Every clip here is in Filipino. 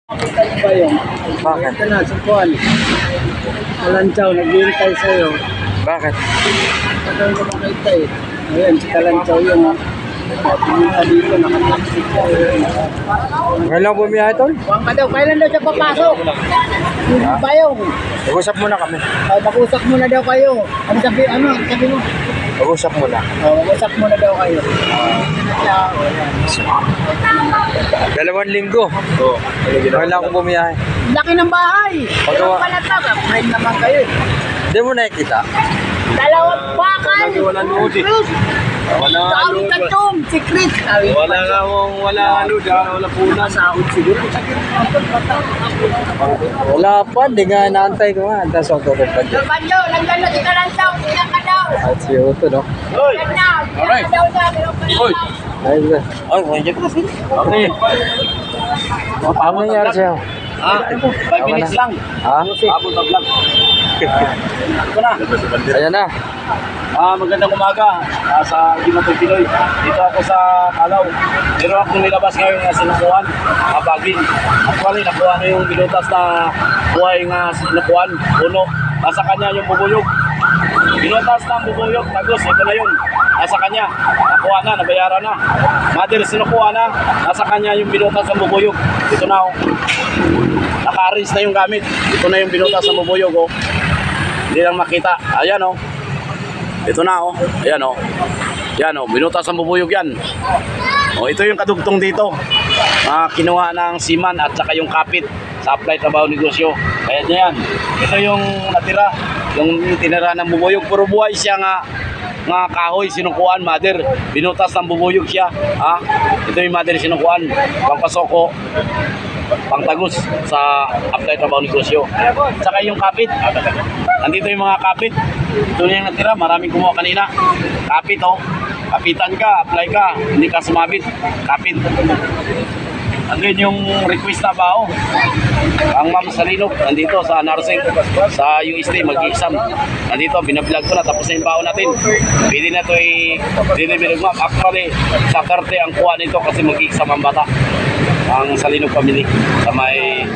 Nakita niyo ba yun? Bakit? Ito na, supuan. Kalantsaw, naghihintay sa'yo. Bakit? Pataw ko makita eh. Ayan, si Kalantsaw yun ha. Pumunta dito, nakataksi siya. Ngayon lang bumiyahe, tol? Huwag ka daw, kailan daw siya papasok? Hindi pa yun. Mag-usap muna kami. Mag-usap muna daw kayo. Ano sabi mo? Mag-usap muna. Mag-usap muna daw kayo. Kaya, ayan. 2 linggo. Oo. Ngayon lang ako bumiyahe. Laki ng bahay. Pagawa. Pero pala ta, friend naman kayo eh. Hindi mo nakikita. Dalawang bakal. Wala load eh. Wala Dami ka tong, si Chris. Wala nga mong wala load. Wala puna. Sahod siguro. Wala pa. Hindi nga naantay ko nga. Tapos ako tutupad pa dyan. Banjo, nandun na si Kalantsaw. Tingnan ka daw. At si Uto, no? Hoy! Alright. Hoy! Ay, nandiyan kasi. Okay. Ano nangyari sa'yo? 5 minutes lang. Ha? Abot na vlog. Ito na. Ayan na. Magandang umaga sa Gimatog Pinoy. Dito ako sa Kalaw. Meron akong nilabas ngayon na sinukuhan, bagin. Actually, nakuha na yung binutas na buhay nga sinukuhan, puno. Nasa kanya yung bubuyog. Binutas ng bubuyog, tagos, ito na yun. Nasa kanya, nakuha na, nabayaran na. Mother, sinukuha na, nasa kanya yung binutas ng bubuyog. Ito na, oh. Naka-arrange na yung gamit. Ito na yung binutas ng bubuyog, oh. Hindi lang makita. Ayan, oh. Ito na, oh. Ayan, oh. Yan, oh. Binutas ng bubuyog yan. Oh, ito yung kadugtong dito. Kinuha ng siman at saka yung kapit sa apply trabaho negosyo. Kaya yan. Ito yung natira. Yung tinira ng bubuyog. Puro buhay siya nga kahoy sinukuan, mother. Binutas ng bubuyog siya. Ito yung mother sinukuan. Pangpasoko. Pangtagus sa apply trabaho negosyo. Saka yung kapit. Nandito yung mga kapit. Ito na yung natira. Maraming kumuha kanina. Kapit, oh. Kapitan ka, apply ka, hindi ka sumabit, kapit. Andun yung request na bao. Ang Ma'am Salinog, nandito sa nursing, sa UST, mag-exam. Nandito, binablog ko na, tapos na yung bao natin. Pwede na ito i-deliver map. Actually, sa karte ang kuha nito kasi mag-exam ang bata. Ang Salinog family, sa may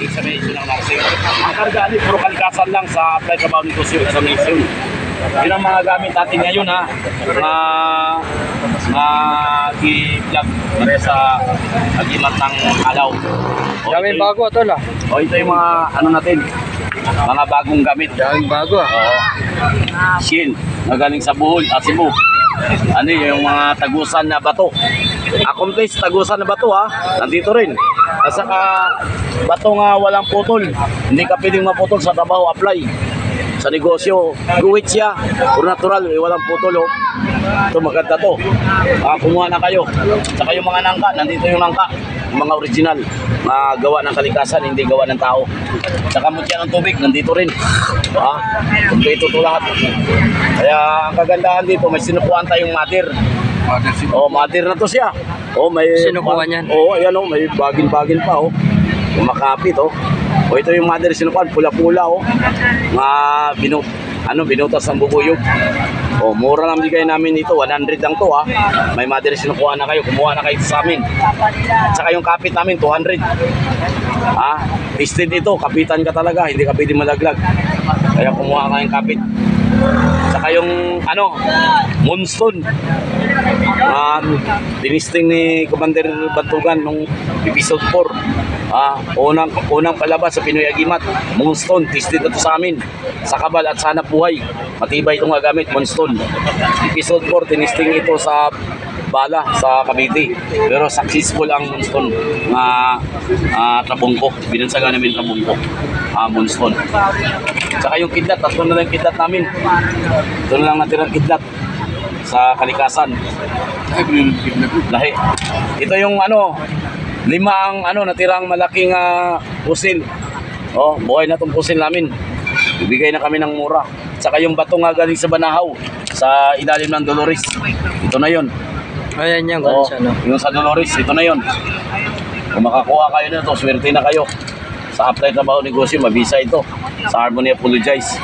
examination ng nursing. Ang karga, puro kalikasan lang sa apply trabaho negosyo examination. Yun ang mga gamit natin ngayon ha. I-vlog para sa agimat ng alaw. Daming bago, tol, ah. Ito yung mga ano natin. Mga bagong gamit. Daming bago, ah. Shield na galing sa Bohol at Cebu. Ano yung mga tagusan na bato. Accomplice tagusan na bato ha. Nandito rin. At saka bato nga walang putol. Hindi ka pwedeng maputol sa trabaho, apply. Sa negosyo, guwit siya. Puro natural, walang putol. Oh. Ito maganda to. Kumuha na kayo. Saka yung mga nangka, nandito yung nangka. Yung mga original. Gawa ng kalikasan, hindi gawa ng tao. Saka mutya ng tubig, nandito rin. Ito to lahat. Kaya ang kagandahan dito, may sinukuhan tayong mother. Mother na to siya. May Sinukuhan yan? Ayan may bagin-bagin pa. Kumakapit. Ito yung mother sinukuhan, pula-pula. Binutas ng bubuyog. Mura lang bigay namin ito, 100 lang to. May mother sinukuha na kayo, kumuha na kayo sa amin. At saka yung kapit namin, 200. Tested ito, kapitan ka talaga, hindi ka pwede malaglag. Kaya kumuha kayong kapit. Saka yung moonstone. Dinisting ni Commander Bantugan nung episode 4. Unang palabas sa Pinoy Agimat. Moonstone, tested ito sa amin. Sa kabal at sa hanap buhay. Matibay itong gamit, moonstone. Episode 4, tinisting ito sa bala sa Cavite. Pero successful ang moonstone na trabungko. Binansagan namin trabungko. Moonstone. Saka yung kidlat, tatlo na lang kidlat namin. Ito na lang natirang kidlat sa kalikasan. Lahi. Ito yung 5 ang natirang malaking pusil. Buhay na itong pusil namin. Ibigay na kami ng mura. Saka yung bato nga galing sa Banahaw, sa ilalim ng Dolores. Ito na yun. Ayan yan, galing siya, no? Yung sa Dolores, ito na yun. Kung makakuha kayo nito, swerte na kayo. Sa apply trabaho negosyo, mabisa ito. Sa Harmony Apologize.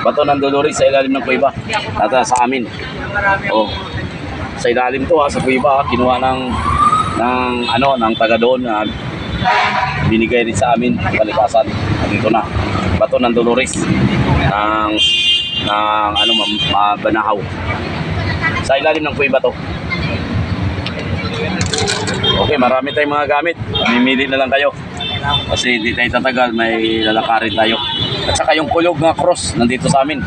Bato ng Dolores sa ilalim ng Kuiba. At sa amin. Sa ilalim to sa Kuiba, kinuha ng taga doon. binigay rin sa amin ang kalikasan. Dito na, bato ng Dolores ng ano, Banahaw. Sa ilalim ng kuweba to. Okay, marami tayong mga gamit. Mamimili na lang kayo. Kasi hindi tayo tatagal, may lalakarin tayo. At saka yung kulog nga cross, nandito sa amin.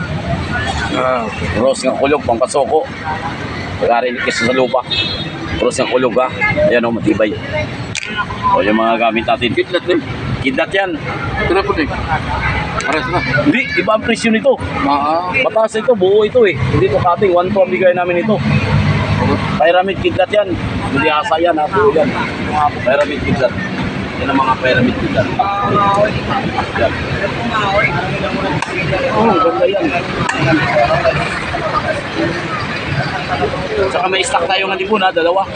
Cross nga kulog, pangkasoko. Pagkarinig kasi sa lupa. Cross nga kulog ha. Ayan o, matibay. O yung mga gamit natin. Kidlat din. Kidlat yan. Ito na po din. Pares na. Hindi, iba ang presyo nito. Mataas ito, buo ito eh. Hindi ito cutting, 1 to ang bigay namin ito. Pyramid kidlat yan. Hindi asa yan, buo yan. Pyramid kidlat. Yan ang mga pyramid kidlat. Yan. Oh, ganda yan. Saka may stock tayo ng libon ha, dalawa.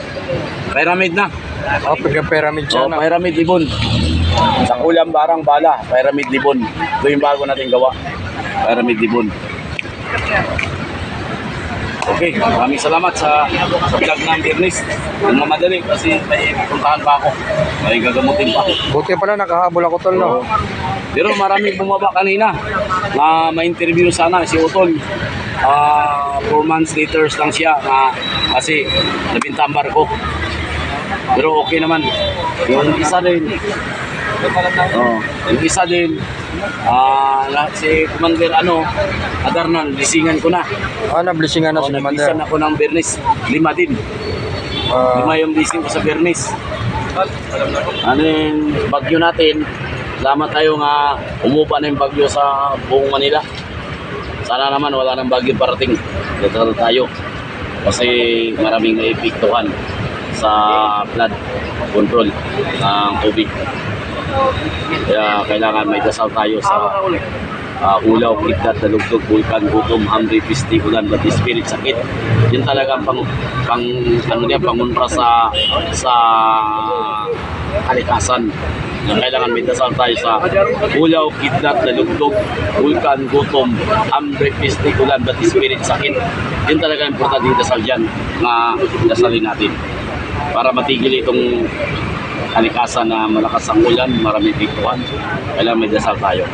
Pyramid na. Pyramid siya na. Pyramid libon. Sa kulang barang bala, pyramid libon. Ito yung bago natin gawa. Pyramid libon. Okay, maraming salamat sa vlog ng Bernis. Ang mamadali kasi may puntahan pa ako. May gagamutin pa. Buti pala nakahabol ako tol, no? Pero maraming bumaba kanina na ma-interview sana si Utol. 4 months later lang siya kasi nabintambar ko. Pero okay naman. Yung isa din. Yung isa din. Si Commander Adarnan, lisingan ko na. Nablisingan na si Commander. Nablisan ako ng Bernis. 5 din. 5 yung lising ko sa Bernis. Ano yung bagyo natin? Salamat tayo nga umupa na yung bagyo sa buong Manila. Sana naman wala nang bagyo parating. Dito tayo. Kasi maraming naipiktuhan sa flood control ng tubig. Kaya kailangan may dasal tayo sa ulaw, kidlat, dalugdog, bulkan, gutom, hambre, pisti, ulan, bati, spirit, sakit. Yun talaga pangunra sa kalikasan. Kailangan may dasal tayo sa ulaw, kidlat, dalugdog, bulkan, gutom, hambre, pisti, ulan, bati, spirit, sakit. Yun talaga importante yung dasal dyan na dasalin natin para matigil itong kalikasan na malakas ang ulan, maraming bigtuhan. Kailangan may dasal tayo.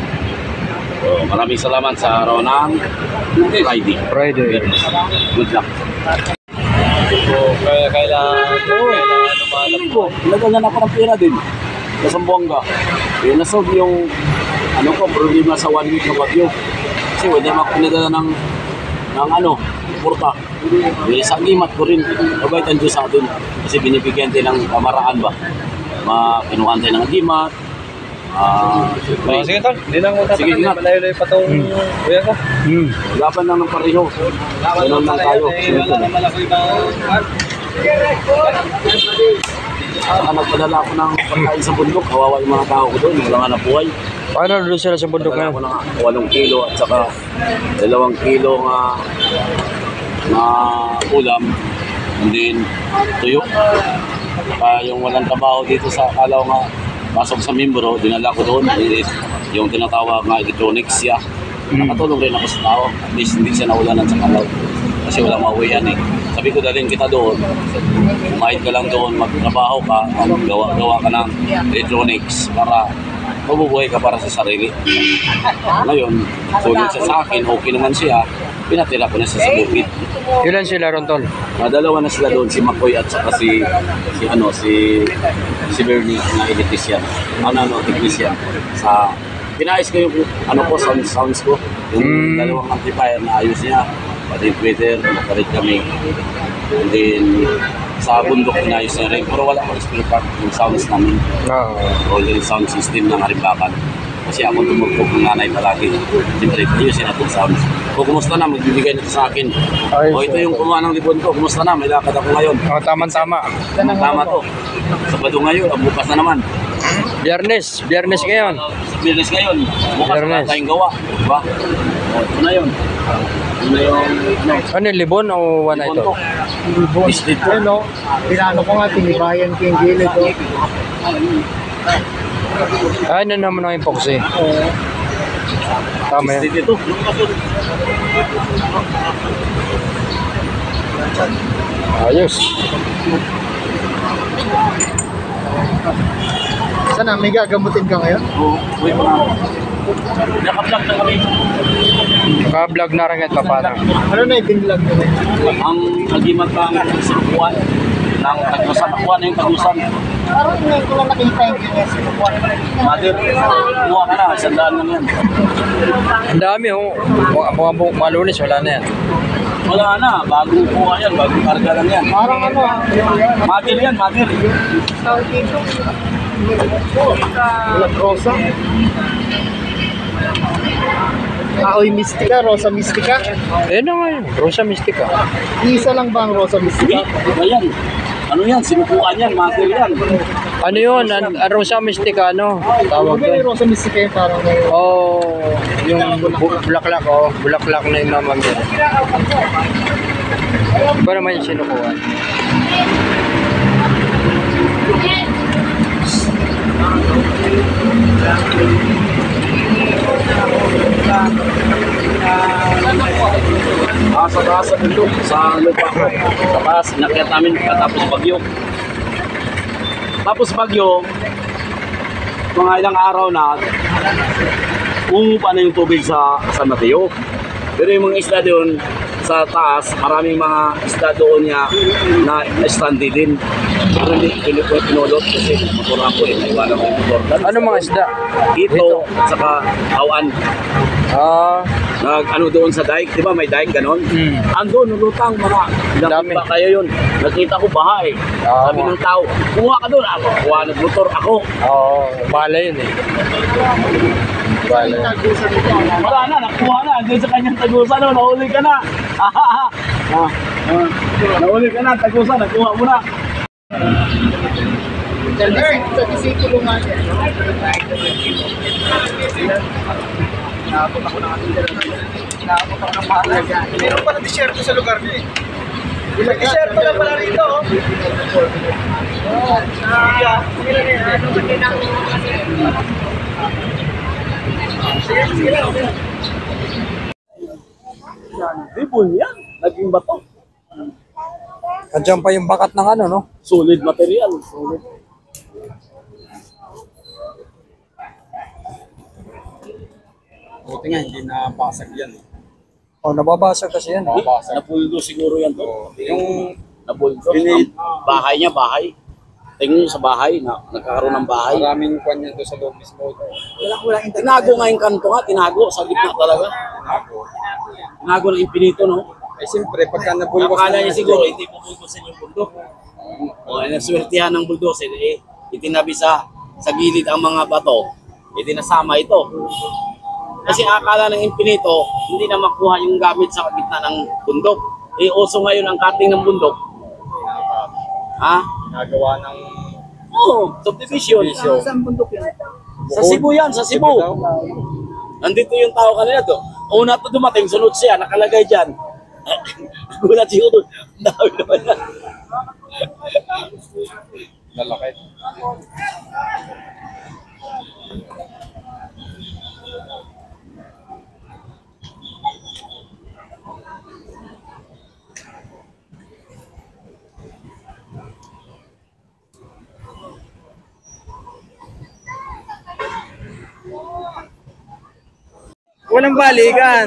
So, maraming salamat sa araw ng Friday. Good luck. So, kailangan lumalap ko. Nagalan ako ng pera din. Sa Sambuanga. Nasolve yung problema sa 1 week na bagyo. Kasi wala naman ako pinadala ng porta. Sa gimat ko rin. Nabaitan Diyos sa atin. Kasi binibigyan tayo ng kamaraan ba. Kinuhaan tayo ng gimat. sige tol, hindi lang ko sige, ingat. Malayo-layo pa itong kuya ko. Laban lang ng pareho. Ganun lang tayo. Saka nagpadala ako ng pagkain sa bundok. Kawawa yung mga tao ko doon. Wala nga nabuhay. Paano doon sila sa bundok Nagpadala ngayon? ako ng 8 kilo at saka 2 kilo na ulam. And then, tuyo. Yung walang trabaho dito sa Kalaw nga pasok sa membro, dinala ko doon. Yung tinatawag na electronics siya. Nakatulong rin ako sa tao. At least hindi siya naulanan sa Kalaw. Kasi walang mauwihan eh. Sabi ko dalhin kita doon. Kumahit ka lang doon, magtrabaho ka, gawa ka ng electronics para mabubuhay ka para sa sarili. Ngayon, tulong siya sa akin, okay naman siya, pinatira ko na siya sa bukid. Ilan sila ron tol? Dalawa na sila doon, si Makoy at saka si Bernie na electrician. Technician. Pinayos ko yung sounds ko. Yung dalawang amplifier na ayos niya. Pati yung Twitter, nakalit kami. And then, sa bundok pinayos niya rin. Pero wala akong spare part yung sounds namin. All yung sound system ng Harimbakan. Kasi ako tumugtog ng nanay palagi. Siyempre, ayusin natin sounds. Kumusta na, magbibigay nito sa akin. Ito yung kumuha ng libon ko. Kumusta na, may lakad ako ngayon. Tama-tama. Tama to. Sabado ngayon, bukas na naman. Biyernes ngayon. Biyernes ngayon. Bukas na tayong gawa. Diba? Ito na yun. Ito na yung Ano yung libon o wala ito? Libon. Ano, pinano ko nga, tinibayan ko yung gilid. Ano naman ang epoxy? Tama yan. Dito. Ayos. Sana, may gagamutin ka ngayon? Oo, uwi mo na. Naka-vlog na kami. Naka-vlog na rin ito parang. Ano na yung binlog mo? Ang agimat ng sinukuan. Ng tagusan. Nakuha na yung tagusan. Parang ngayon ko lang nakita yung ganyan sa kukuha. Mother, kumuha ka na. 100 lang yan. Ang dami oh. Mga malunis, wala na yan. Wala na. Bagong kuha yan. Bagong karga lang yan. Parang ano Mother yan, mother. tawag dito. Walang rosa. Kahoy Mystica, Rosa Mystica. Ayun na nga yun. Rosa Mystica. Isa lang ba ang Rosa Hindi. Mystica? Iba yan. Ano yan? Sinukuan yan. Mother yan. Ano yun? Rosa Mystica, ano? Tawag Huwag yung doon. Rosa Mystica yung parang Oh, yung bulaklak, oh. Bulaklak na yung mamamir. Iba naman yung sinukuhan. Sa taas sa bundok, sa lupa ko. Sa taas, inakyat namin katapos bagyo. Tapos bagyo, mga ilang araw na, umupa na yung tubig sa San Mateo. Pero yung mga isla doon, sa taas, maraming mga isla doon niya na standi din. Pero hindi ko pinulot kasi motor ako eh. Naiwanan ko yung motor. Ano mga isda? Ito, saka awan. Ah, Ano doon sa dike, di ba may dike ganon? Andun, nulutang mga Dami. dami pa kayo yun. Nakita ko baha eh. Ah, Sabi ng tao, kumuha ka doon. Ako, kuha nagmotor ako. oo. Bala yun eh. Bala. Wala na, nakuha na. Andun sa kanyang tagusan, no, nahuli ka na. Nahuli ka na, tagusan, nakuha mo na. sa disikulo nga niya. Naabot ako ng ating naabot ako ng mahalaga. Meron pala disyerto sa lugar niyo eh. May disyerto na pala rito oh. Ribon yan, naging bato. Andiyan pa yung bakat ng ano, no? Solid material. Solid. Buti nga, hindi nabasag yan. Oh, nababasag kasi yan. Eh. Napuldo siguro yan to. Yung Napuldo. Bahay niya, bahay. Tingin sa bahay, nagkakaroon ng bahay. maraming kwan yan doon sa loob mismo. Tinago nga yung kanto nga, tinago sa gitna talaga. Tinago ng impinito, no? Eh siyempre, pagka nabulwas Akala na niya siguro, hindi po buldosin yung bundok. O, naswertihan ng bulldozer, eh, itinabi sa gilid ang mga bato, itinasama ito. Kasi akala ng impinito, hindi na makuha yung gamit sa gitna ng bundok. Eh, uso ngayon ang cutting ng bundok. Ha? nagawa ng Oo, subdivision. Saan bundok yan? Sa Cebu yan, sa Cebu. Nandito yung tao kanina to. Una to dumating, sunod siya, nakalagay dyan. Gulat siguro. Dami naman yan. lalaki. Walang balikan.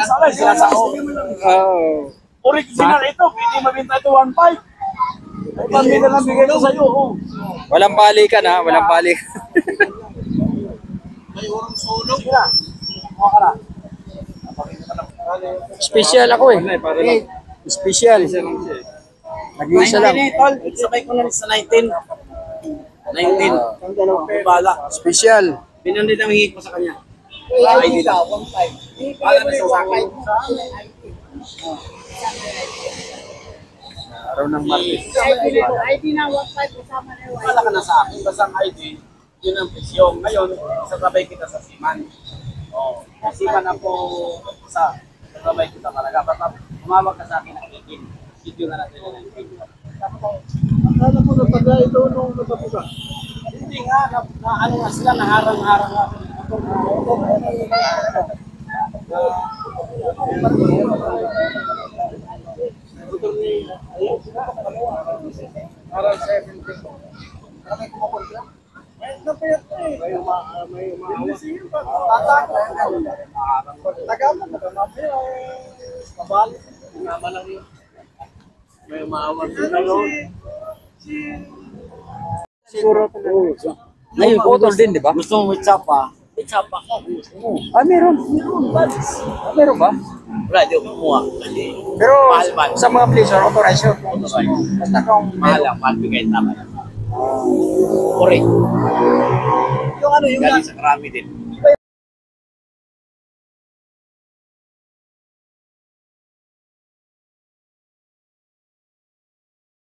Sabay sila sa Oh. original ito, pwede mabinta ito 1.5. Ay, pambili lang bigay ko sa'yo. Oh. Walang balikan ha, walang balikan. Sila. Kuha ka na. Special ako eh. Special. Nag-iisa lang. Tol, sabay ko na rin sa 19. 19. Bala. Special. Pinandi lang hingit ko sa kanya. ID lang. Bala na sa sakay. Araw ng Martes. ID na 1.5 kasama na yun. Bala ka na sa akin. Basta ang ID, yun ang presyo. Ngayon, sasabay kita sa Siman. Oh, sa Siman ako sasabay kita talaga. Basta umawag ka sa akin ng 18. Video na natin ng 19. Akala mo na taga ito nung natapusan. Hindi nga, ano nga sila, naharang-harang nga. may umawa. Tagaman na mamaya. Kabali. Tama lang yun. May umawa ngayon. Siguro ngayon, putol din, di ba? Gusto mo whatsapp pa? Whatsapp pa ka. Ah, meron. Meron ba? Wala, di ako kumuha. Pero Mahal. sa mga placer, authorized yun. Basta kung Mahal lang, mahal bigay tama lang. Correct. Yung ano, yung Galing sa karami din.